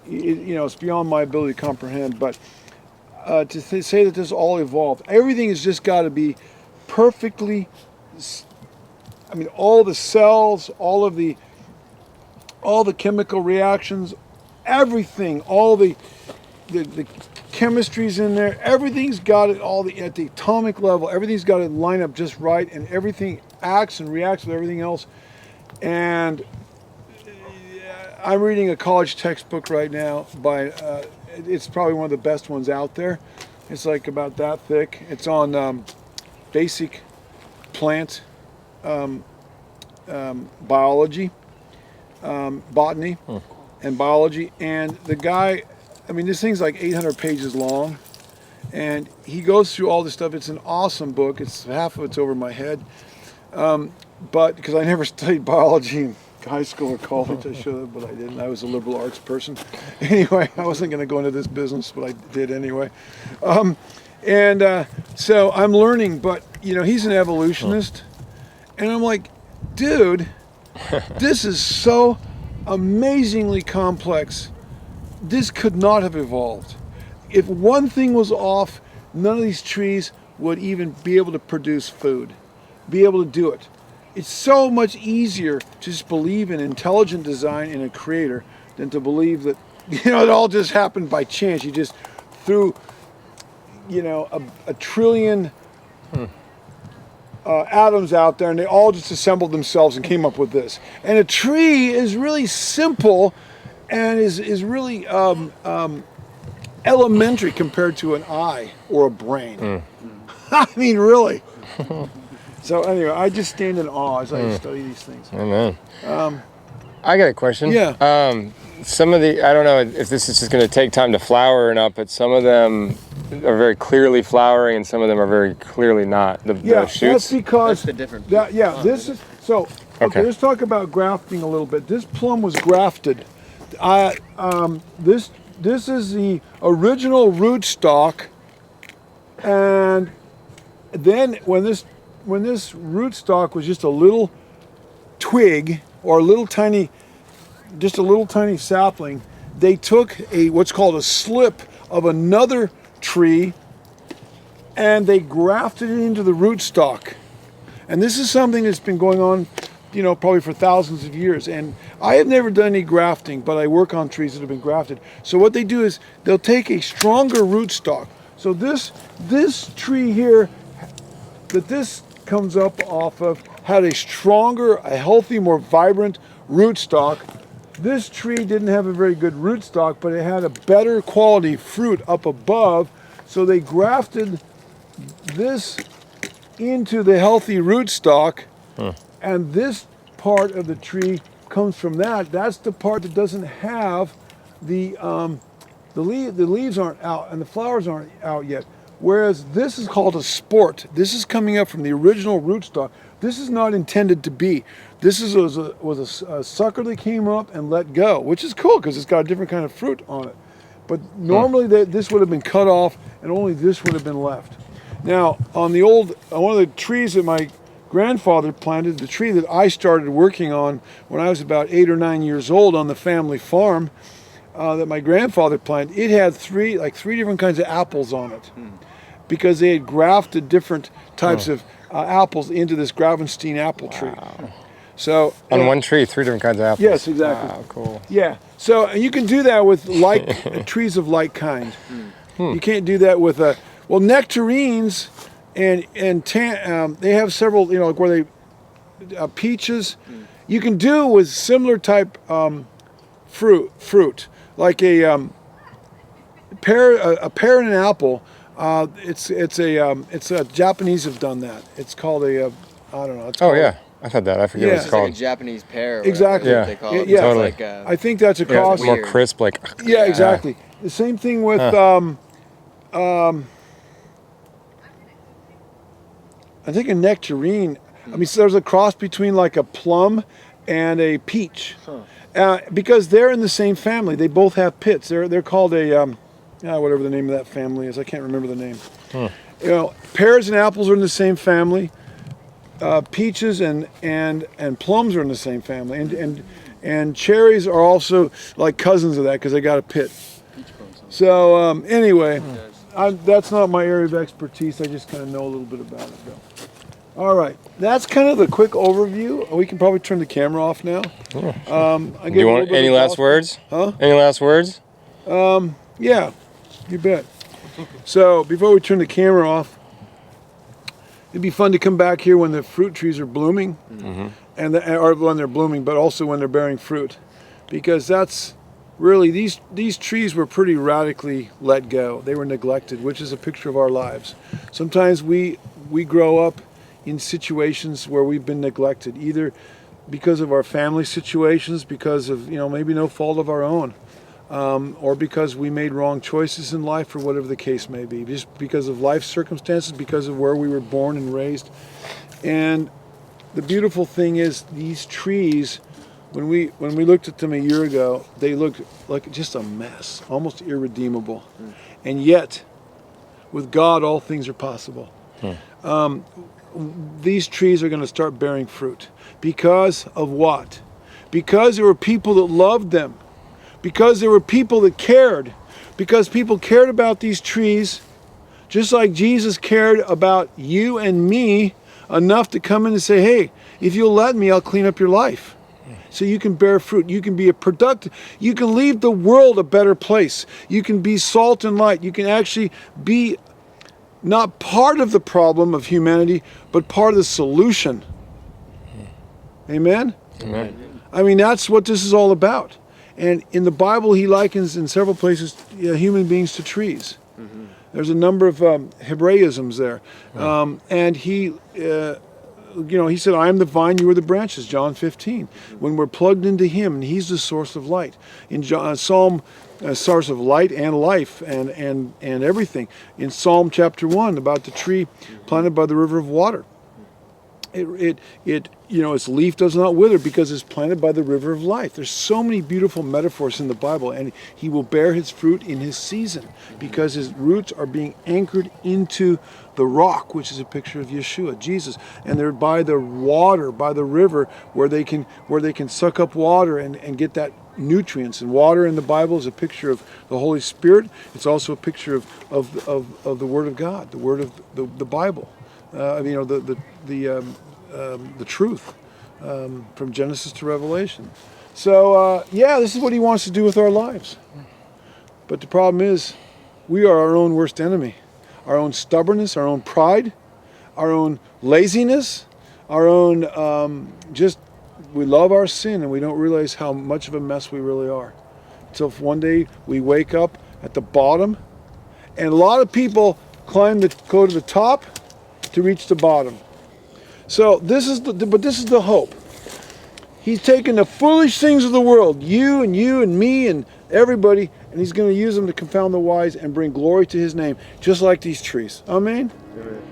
Speaker 1: It's beyond my ability to comprehend, but to say that this all evolved, everything has just got to be perfectly, all the cells, all the chemical reactions, everything, all the chemistry's in there, everything's got it at the atomic level, everything's got to line up just right, and everything acts and reacts with everything else. And I'm reading a college textbook right now by it's probably one of the best ones out there. It's like about that thick. It's on basic plant biology, botany and biology. And the guy, this thing's like 800 pages long, and he goes through all this stuff. It's an awesome book. Half of it's over my head, but because I never studied biology in high school or college, I should have, but I didn't. I was a liberal arts person. Anyway, I wasn't going to go into this business, but I did anyway. So I'm learning, but he's an evolutionist, and I'm like, dude, this is so amazingly complex. This could not have evolved. If one thing was off, none of these trees would even be able to produce food, be able to do it. It's so much easier to just believe in intelligent design and a creator than to believe that, it all just happened by chance. You just threw, a trillion atoms out there, and they all just assembled themselves and came up with this. And a tree is really simple and is really elementary compared to an eye or a brain. Really. So anyway, I just stand in awe as I study these things.
Speaker 2: Amen. I got a question.
Speaker 1: Yeah.
Speaker 2: Some of I don't know if this is just going to take time to flower or not, but some of them are very clearly flowering and some of them are very clearly not. The shoots?
Speaker 1: That's because...
Speaker 3: That's the difference.
Speaker 1: This is... So, okay, let's talk about grafting a little bit. This plum was grafted. This is the original rootstock, and then when this rootstock was just a little twig or a little tiny sapling, they took what's called a slip of another tree and they grafted it into the rootstock. And this is something that's been going on, probably for thousands of years. And I have never done any grafting, but I work on trees that have been grafted. So what they do is they'll take a stronger rootstock. So this tree here that this comes up off of had a stronger, a healthy, more vibrant rootstock. This tree didn't have a very good rootstock, but it had a better quality fruit up above. So they grafted this into the healthy rootstock, and this part of the tree comes from that. That's the part that doesn't have the leaves aren't out and the flowers aren't out yet. Whereas this is called a sport. This is coming up from the original rootstock. This is not intended to be. This was a sucker that came up and let go, which is cool because it's got a different kind of fruit on it. But normally this would have been cut off and only this would have been left. Now, on one of the trees that my grandfather planted, the tree that I started working on when I was about 8 or 9 years old on the family farm that my grandfather planted, it had three different kinds of apples on it because they had grafted different types of apples into this Gravenstein apple tree. So
Speaker 2: on one tree, 3 different kinds of apples.
Speaker 1: Yes, exactly.
Speaker 2: Wow, cool.
Speaker 1: Yeah. So and you can do that with trees of like kind. You can't do that with nectarines and they have several, like where they peaches. You can do with similar type fruit, like a pear and an apple. It's a Japanese have done that. It's called I don't know.
Speaker 2: Yeah. I've had that. I forget what it's called.
Speaker 3: Like a Japanese pear.
Speaker 1: Exactly.
Speaker 2: Yeah.
Speaker 3: They call it.
Speaker 1: Yeah.
Speaker 2: Totally.
Speaker 3: Like
Speaker 1: I think that's a cross.
Speaker 2: More crisp, like.
Speaker 1: Yeah, exactly. The same thing with I think a nectarine. I mean, so there's a cross between like a plum and a peach, because they're in the same family. They both have pits. They're called a whatever the name of that family is. I can't remember the name. You know, pears and apples are in the same family. Peaches and plums are in the same family, and cherries are also like cousins of that because they got a pit. So anyway, that's not my area of expertise. I just kind of know a little bit about it, though. All right, that's kind of the quick overview. We can probably turn the camera off now.
Speaker 2: Do
Speaker 1: I
Speaker 2: you want any last words?
Speaker 1: Huh?
Speaker 2: Any last words?
Speaker 1: Yeah, you bet. So before we turn the camera off, it'd be fun to come back here when the fruit trees are blooming, or when they're blooming, but also when they're bearing fruit, because that's really these trees were pretty radically let go. They were neglected, which is a picture of our lives. Sometimes we grow up in situations where we've been neglected, either because of our family situations, because of maybe no fault of our own, or because we made wrong choices in life, or whatever the case may be, just because of life circumstances, because of where we were born and raised. And the beautiful thing is, these trees, when we looked at them a year ago, they looked like just a mess, almost irredeemable. And yet, with God, all things are possible. These trees are going to start bearing fruit. Because of what? Because there were people that loved them. Because there were people that cared. Because people cared about these trees, just like Jesus cared about you and me enough to come in and say, hey, if you'll let me, I'll clean up your life. So you can bear fruit. You can be a productive. You can leave the world a better place. You can be salt and light. You can actually be not part of the problem of humanity, but part of the solution. Amen?
Speaker 2: Amen.
Speaker 1: I mean, that's what this is all about. And in the Bible, he likens in several places human beings to trees. There's a number of Hebraisms there. And he said, I am the vine, you are the branches, John 15. When we're plugged into him, and he's the source of light. In Psalm, source of light and life and everything. In Psalm chapter 1, about the tree planted by the river of water. Its leaf does not wither because it's planted by the river of life. There's so many beautiful metaphors in the Bible, and he will bear his fruit in his season because his roots are being anchored into the rock, which is a picture of Yeshua, Jesus, and they're by the water, by the river, where they can suck up water and get that nutrients. And water in the Bible is a picture of the Holy Spirit. It's also a picture of the Word of God, the Word of the Bible. The truth from Genesis to Revelation. So this is what he wants to do with our lives. But the problem is, we are our own worst enemy. Our own stubbornness, our own pride, our own laziness, our own we love our sin and we don't realize how much of a mess we really are. Until one day we wake up at the bottom, and a lot of people go to the top to reach the bottom. So this is the hope. He's taken the foolish things of the world, you and me and everybody, and he's going to use them to confound the wise and bring glory to his name, just like these trees. Amen?
Speaker 3: Amen.